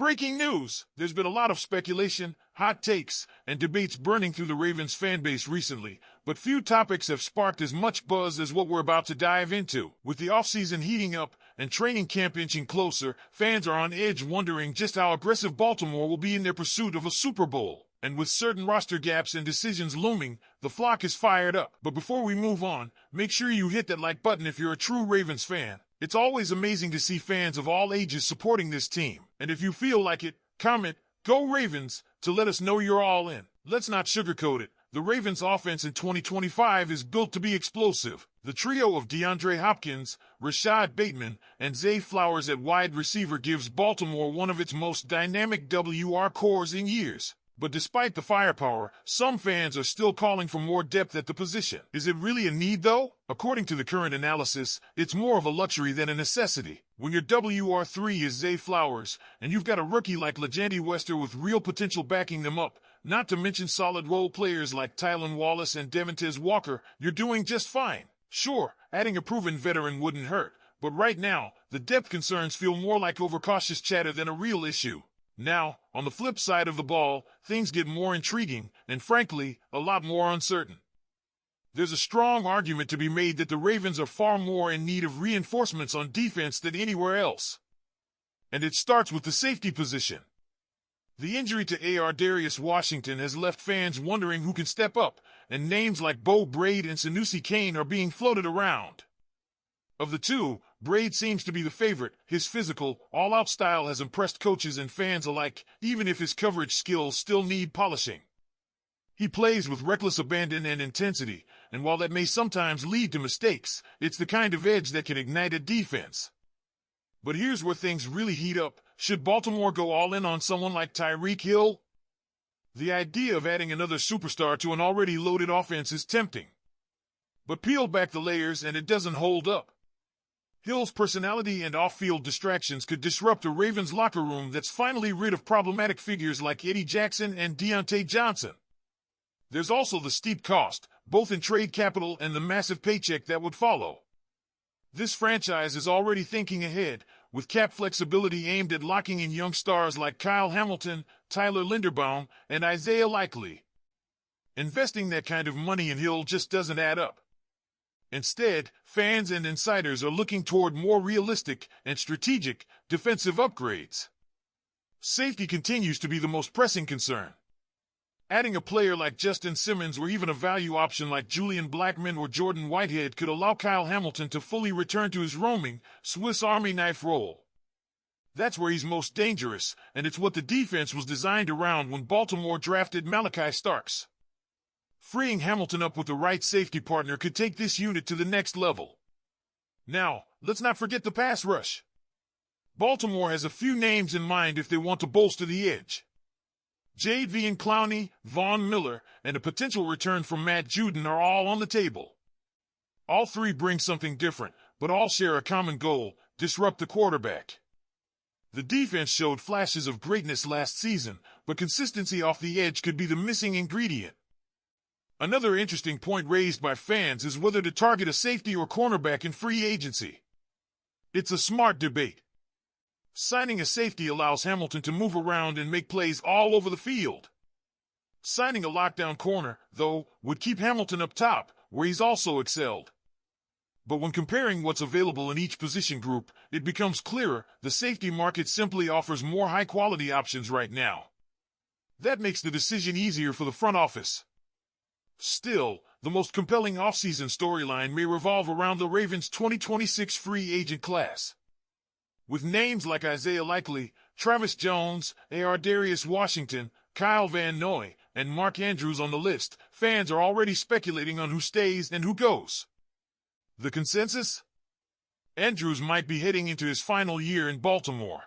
Breaking news! There's been a lot of speculation, hot takes, and debates burning through the Ravens fanbase recently, but few topics have sparked as much buzz as what we're about to dive into. With the offseason heating up and training camp inching closer, fans are on edge wondering just how aggressive Baltimore will be in their pursuit of a Super Bowl. And with certain roster gaps and decisions looming, the flock is fired up. But before we move on, make sure you hit that like button if you're a true Ravens fan. It's always amazing to see fans of all ages supporting this team. And if you feel like it, comment, "Go Ravens," to let us know you're all in. Let's not sugarcoat it. The Ravens offense in 2025 is built to be explosive. The trio of DeAndre Hopkins, Rashad Bateman, and Zay Flowers at wide receiver gives Baltimore one of its most dynamic WR cores in years. But despite the firepower, some fans are still calling for more depth at the position. Is it really a need, though? According to the current analysis, it's more of a luxury than a necessity. When your WR3 is Zay Flowers, and you've got a rookie like Lejendi Wester with real potential backing them up, not to mention solid role players like Tylan Wallace and Devontae Walker, you're doing just fine. Sure, adding a proven veteran wouldn't hurt, but right now, the depth concerns feel more like overcautious chatter than a real issue. Now, on the flip side of the ball, things get more intriguing and, frankly, a lot more uncertain. There's a strong argument to be made that the Ravens are far more in need of reinforcements on defense than anywhere else. And it starts with the safety position. The injury to Darius Washington has left fans wondering who can step up, and names like Bo Braid and Sanusi Kane are being floated around. Of the two, Braid seems to be the favorite. His physical, all-out style has impressed coaches and fans alike, even if his coverage skills still need polishing. He plays with reckless abandon and intensity, and while that may sometimes lead to mistakes, it's the kind of edge that can ignite a defense. But here's where things really heat up. Should Baltimore go all in on someone like Tyreek Hill? The idea of adding another superstar to an already loaded offense is tempting. But peel back the layers and it doesn't hold up. Hill's personality and off-field distractions could disrupt a Ravens locker room that's finally rid of problematic figures like Eddie Jackson and Deontay Johnson. There's also the steep cost, both in trade capital and the massive paycheck that would follow. This franchise is already thinking ahead, with cap flexibility aimed at locking in young stars like Kyle Hamilton, Tyler Linderbaum, and Isaiah Likely. Investing that kind of money in Hill just doesn't add up. Instead, fans and insiders are looking toward more realistic and strategic defensive upgrades. Safety continues to be the most pressing concern. Adding a player like Justin Simmons or even a value option like Julian Blackmon or Jordan Whitehead could allow Kyle Hamilton to fully return to his roaming, Swiss Army knife role. That's where he's most dangerous, and it's what the defense was designed around when Baltimore drafted Malachi Starks. Freeing Hamilton up with the right safety partner could take this unit to the next level. Now, let's not forget the pass rush. Baltimore has a few names in mind if they want to bolster the edge. Jadeveon Clowney, Von Miller, and a potential return from Matt Judon are all on the table. All three bring something different, but all share a common goal: disrupt the quarterback. The defense showed flashes of greatness last season, but consistency off the edge could be the missing ingredient. Another interesting point raised by fans is whether to target a safety or cornerback in free agency. It's a smart debate. Signing a safety allows Hamilton to move around and make plays all over the field. Signing a lockdown corner, though, would keep Hamilton up top, where he's also excelled. But when comparing what's available in each position group, it becomes clearer the safety market simply offers more high-quality options right now. That makes the decision easier for the front office. Still, the most compelling offseason storyline may revolve around the Ravens' 2026 free agent class. With names like Isaiah Likely, Travis Jones, Darius Washington, Kyle Van Noy, and Mark Andrews on the list, fans are already speculating on who stays and who goes. The consensus? Andrews might be heading into his final year in Baltimore.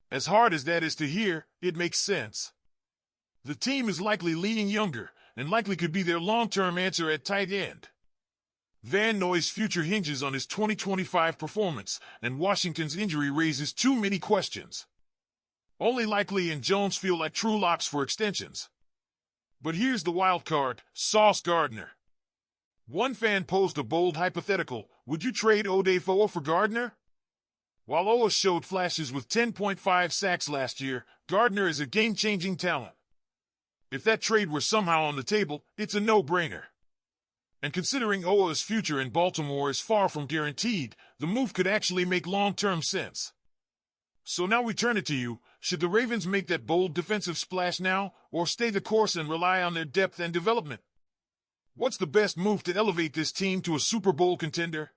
As hard as that is to hear, it makes sense. The team is likely leaning younger, and likely could be their long-term answer at tight end. Van Noy's future hinges on his 2025 performance, and Washington's injury raises too many questions. Only Likely and Jones feel like true locks for extensions. But here's the wild card: Sauce Gardner. One fan posed a bold hypothetical: would you trade Odafe for Gardner? While Oa showed flashes with 10.5 sacks last year, Gardner is a game-changing talent. If that trade were somehow on the table, it's a no-brainer. And considering Oa's future in Baltimore is far from guaranteed, the move could actually make long-term sense. So now we turn it to you. Should the Ravens make that bold defensive splash now, or stay the course and rely on their depth and development? What's the best move to elevate this team to a Super Bowl contender?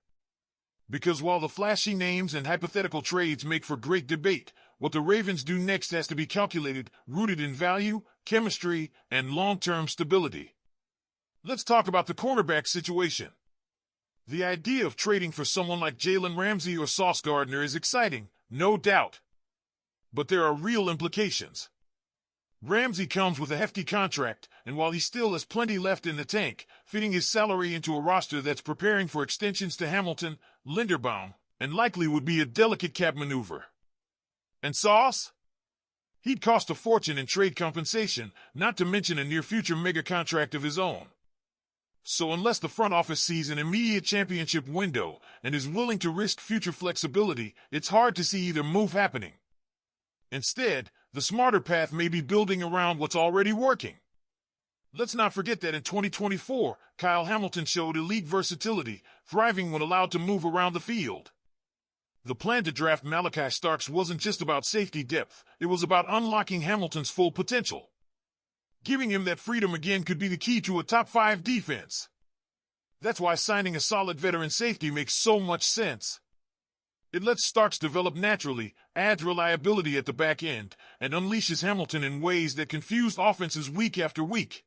Because while the flashy names and hypothetical trades make for great debate, what the Ravens do next has to be calculated, rooted in value, chemistry, and long-term stability. Let's talk about the cornerback situation. The idea of trading for someone like Jalen Ramsey or Sauce Gardner is exciting, no doubt. But there are real implications. Ramsey comes with a hefty contract, and while he still has plenty left in the tank, fitting his salary into a roster that's preparing for extensions to Hamilton, Linderbaum, and likely would be a delicate cap maneuver. And Sauce? He'd cost a fortune in trade compensation, not to mention a near-future mega contract of his own. So unless the front office sees an immediate championship window and is willing to risk future flexibility, it's hard to see either move happening. Instead, the smarter path may be building around what's already working. Let's not forget that in 2024, Kyle Hamilton showed elite versatility, thriving when allowed to move around the field. The plan to draft Malachi Starks wasn't just about safety depth, it was about unlocking Hamilton's full potential. Giving him that freedom again could be the key to a top-5 defense. That's why signing a solid veteran safety makes so much sense. It lets Starks develop naturally, adds reliability at the back end, and unleashes Hamilton in ways that confuse offenses week after week.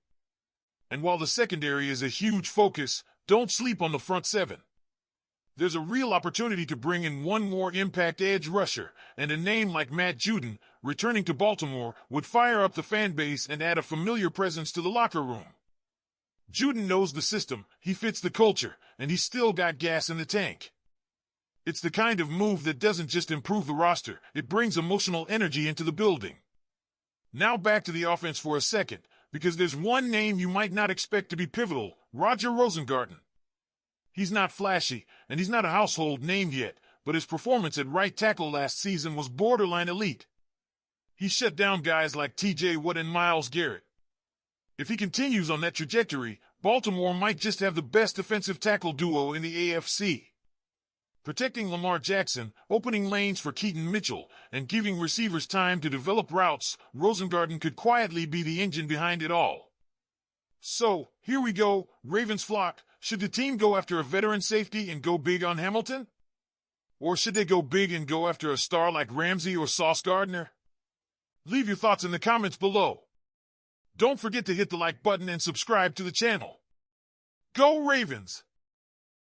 And while the secondary is a huge focus, don't sleep on the front seven. There's a real opportunity to bring in one more impact edge rusher, and a name like Matt Judon, returning to Baltimore, would fire up the fan base and add a familiar presence to the locker room. Judon knows the system, he fits the culture, and he's still got gas in the tank. It's the kind of move that doesn't just improve the roster, it brings emotional energy into the building. Now back to the offense for a second, because there's one name you might not expect to be pivotal, Roger Rosengarten. He's not flashy, and he's not a household name yet, but his performance at right tackle last season was borderline elite. He shut down guys like TJ Watt and Myles Garrett. If he continues on that trajectory, Baltimore might just have the best defensive tackle duo in the AFC. Protecting Lamar Jackson, opening lanes for Keaton Mitchell, and giving receivers time to develop routes, Rosengarten could quietly be the engine behind it all. So, here we go, Ravens flock. Should the team go after a veteran safety and go big on Hamilton? Or should they go big and go after a star like Ramsey or Sauce Gardner? Leave your thoughts in the comments below. Don't forget to hit the like button and subscribe to the channel. Go Ravens!